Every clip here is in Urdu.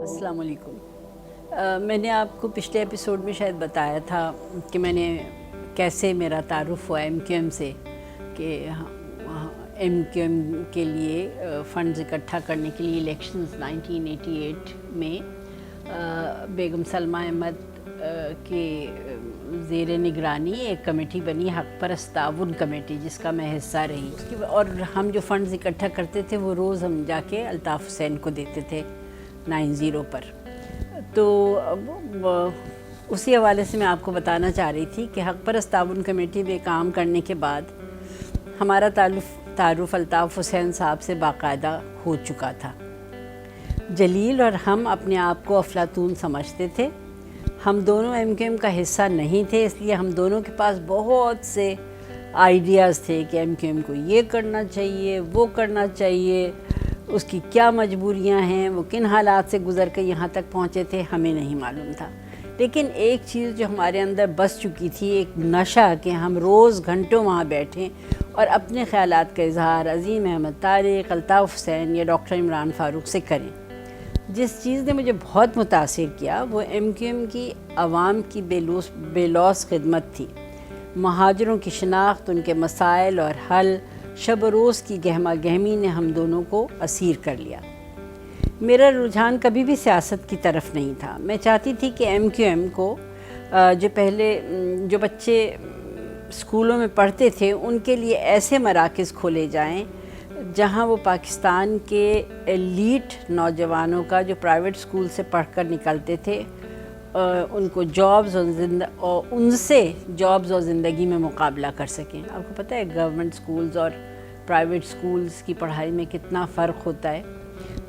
السلام علیکم۔ میں نے آپ کو پچھلے ایپیسوڈ میں شاید بتایا تھا کہ میں نے کیسے میرا تعارف ہوا ایم کیو ایم سے، کہ ایم کیو ایم کے لیے فنڈز اکٹھا کرنے کے لیے الیکشنز 1988 میں بیگم سلمہ احمد کے زیر نگرانی ایک کمیٹی بنی، حق پرست تعاون کمیٹی، جس کا میں حصہ رہی، اور ہم جو فنڈز اکٹھا کرتے تھے وہ روز ہم جا کے الطاف حسین کو دیتے تھے 90 پر۔ تو اسی حوالے سے میں آپ کو بتانا چاہ رہی تھی کہ حق پرست تعاون کمیٹی میں کام کرنے کے بعد ہمارا تعارف الطاف حسین صاحب سے باقاعدہ ہو چکا تھا۔ جلیل اور ہم اپنے آپ کو افلاطون سمجھتے تھے۔ ہم دونوں ایم کیو ایم کا حصہ نہیں تھے، اس لیے ہم دونوں کے پاس بہت سے آئیڈیاز تھے کہ ایم کیو ایم کو یہ کرنا چاہیے، وہ کرنا چاہیے، اس کی کیا مجبوریاں ہیں، وہ کن حالات سے گزر کے یہاں تک پہنچے تھے، ہمیں نہیں معلوم تھا۔ لیکن ایک چیز جو ہمارے اندر بس چکی تھی، ایک نشہ، کہ ہم روز گھنٹوں وہاں بیٹھیں اور اپنے خیالات کا اظہار عظیم احمد طارق، الطاف حسین یا ڈاکٹر عمران فاروق سے کریں۔ جس چیز نے مجھے بہت متاثر کیا وہ ایم کیو ایم کی عوام کی بے لوث خدمت تھی۔ مہاجروں کی شناخت، ان کے مسائل اور حل، شب و روز کی گہما گہمی نے ہم دونوں کو اسیر کر لیا۔ میرا رجحان کبھی بھی سیاست کی طرف نہیں تھا۔ میں چاہتی تھی کہ ایم کیو ایم کو جو بچے اسکولوں میں پڑھتے تھے ان کے لیے ایسے مراکز کھولے جائیں جہاں وہ پاکستان کے ایلیٹ نوجوانوں کا جو پرائیویٹ اسکول سے پڑھ کر نکلتے تھے ان کو جابز اور ان سے جابز اور زندگی میں مقابلہ کر سکیں۔ آپ کو پتہ ہے گورنمنٹ اسکولز اور پرائیویٹ اسکولز کی پڑھائی میں کتنا فرق ہوتا ہے۔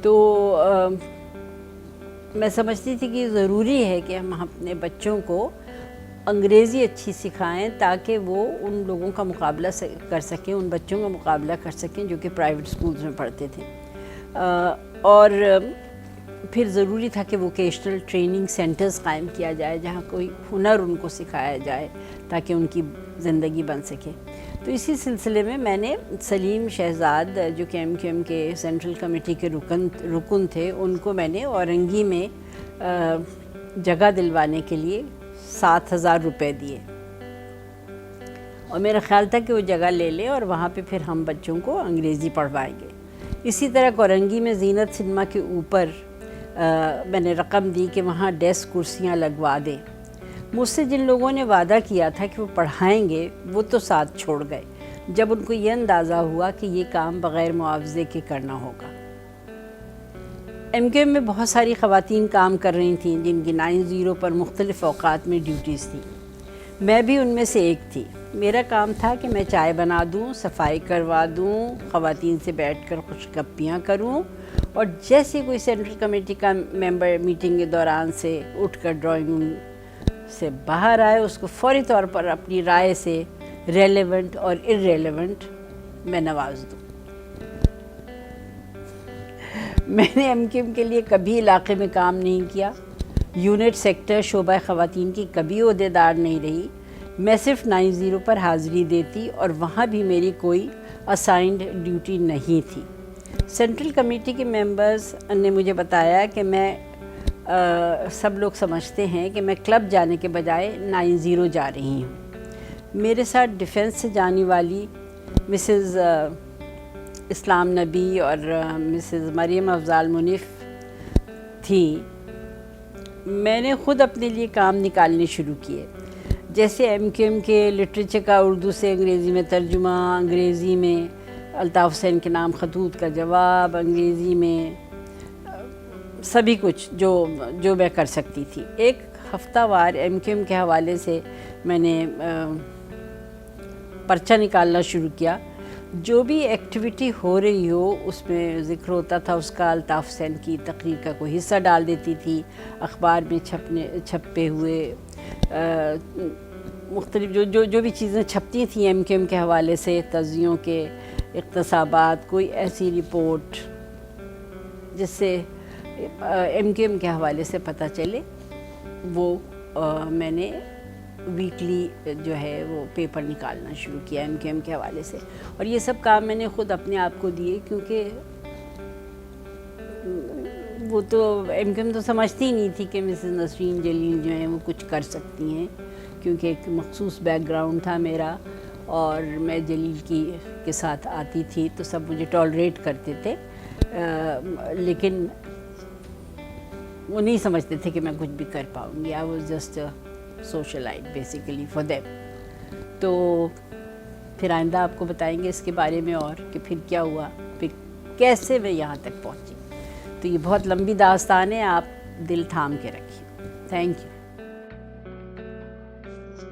تو میں سمجھتی تھی کہ ضروری ہے کہ ہم اپنے بچوں کو انگریزی اچھی سکھائیں تاکہ وہ ان لوگوں کا مقابلہ کر سکیں، ان بچوں کا مقابلہ کر سکیں جو کہ پرائیویٹ اسکولز میں پڑھتے تھے۔ اور پھر ضروری تھا کہ ووکیشنل ٹریننگ سینٹرز قائم کیا جائے جہاں کوئی ہنر ان کو سکھایا جائے تاکہ ان کی زندگی بن سکے۔ تو اسی سلسلے میں نے سلیم شہزاد جو کہ ایم کیو ایم کے سینٹرل کمیٹی کے رکن تھے، ان کو میں نے اورنگی میں جگہ دلوانے کے لیے 7,000 روپے دیے، اور میرا خیال تھا کہ وہ جگہ لے لیں اور وہاں پہ پھر ہم بچوں کو انگریزی پڑھوائیں گے۔ اسی طرح اورنگی میں زینت سنیما کے اوپر میں نے رقم دی کہ وہاں ڈیسک کرسیاں لگوا دیں۔ مجھ سے جن لوگوں نے وعدہ کیا تھا کہ وہ پڑھائیں گے وہ تو ساتھ چھوڑ گئے جب ان کو یہ اندازہ ہوا کہ یہ کام بغیر معاوضے کے کرنا ہوگا۔ ایم کیو ایم میں بہت ساری خواتین کام کر رہی تھیں جن کی 90 پر مختلف اوقات میں ڈیوٹیز تھیں۔ میں بھی ان میں سے ایک تھی۔ میرا کام تھا کہ میں چائے بنا دوں، صفائی کروا دوں، خواتین سے بیٹھ کر خوش گپیاں کروں، اور جیسے کوئی سینٹرل کمیٹی کا ممبر میٹنگ کے دوران سے اٹھ کر ڈرائنگ روم سے باہر آئے اس کو فوری طور پر اپنی رائے سے ریلیونٹ اور ارریلیونٹ میں نواز دوں۔ میں نے ایم کیو ایم کے لیے کبھی علاقے میں کام نہیں کیا، یونٹ سیکٹر شعبہ خواتین کی کبھی عہدیدار نہیں رہی۔ میں صرف 90 پر حاضری دیتی اور وہاں بھی میری کوئی اسائنڈ ڈیوٹی نہیں تھی۔ سینٹرل کمیٹی کے ممبرز نے مجھے بتایا کہ سب لوگ سمجھتے ہیں کہ میں کلب جانے کے بجائے 90 جا رہی ہوں۔ میرے ساتھ ڈیفنس سے جانے والی مسز اسلام نبی اور مسز مریم افضال منیف تھیں۔ میں نے خود اپنے لیے کام نکالنے شروع کیے، جیسے ایم کیو ایم کے لٹریچر کا اردو سے انگریزی میں ترجمہ، انگریزی میں الطاف حسین کے نام خطوط کا جواب، انگریزی میں سبھی کچھ جو میں کر سکتی تھی۔ ایک ہفتہ وار ایم کیو ایم کے حوالے سے میں نے پرچہ نکالنا شروع کیا۔ جو بھی ایکٹیویٹی ہو رہی ہو اس میں ذکر ہوتا تھا اس کا، الطاف حسین کی تقریر کا کوئی حصہ ڈال دیتی تھی، اخبار میں چھپے ہوئے مختلف جو بھی چیزیں چھپتی تھیں ایم کیو ایم کے حوالے سے، تجزیوں کے اقتصابات، کوئی ایسی رپورٹ جس سے ایم کیو ایم کے حوالے سے پتہ چلے، وہ میں نے ویکلی جو ہے وہ پیپر نکالنا شروع کیا ایم کیو ایم کے حوالے سے، اور یہ سب کام میں نے خود اپنے آپ کو دیے کیونکہ وہ تو ایم کیو ایم تو سمجھتی ہی نہیں تھی کہ مسز نسرین جلیل جو ہیں وہ کچھ کر سکتی ہیں، کیونکہ ایک مخصوص بیک گراؤنڈ تھا میرا، اور میں جلیل کے ساتھ آتی تھی تو سب مجھے ٹالریٹ کرتے تھے، لیکن وہ نہیں سمجھتے تھے کہ میں کچھ بھی کر پاؤں گی. I was just socialite basically for them. تو پھر آئندہ آپ کو بتائیں گے اس کے بارے میں، اور کہ پھر کیا ہوا، پھر کیسے میں یہاں تک پہنچی. تو یہ بہت لمبی داستان ہے، آپ دل تھام کے رکھیے. Thank you.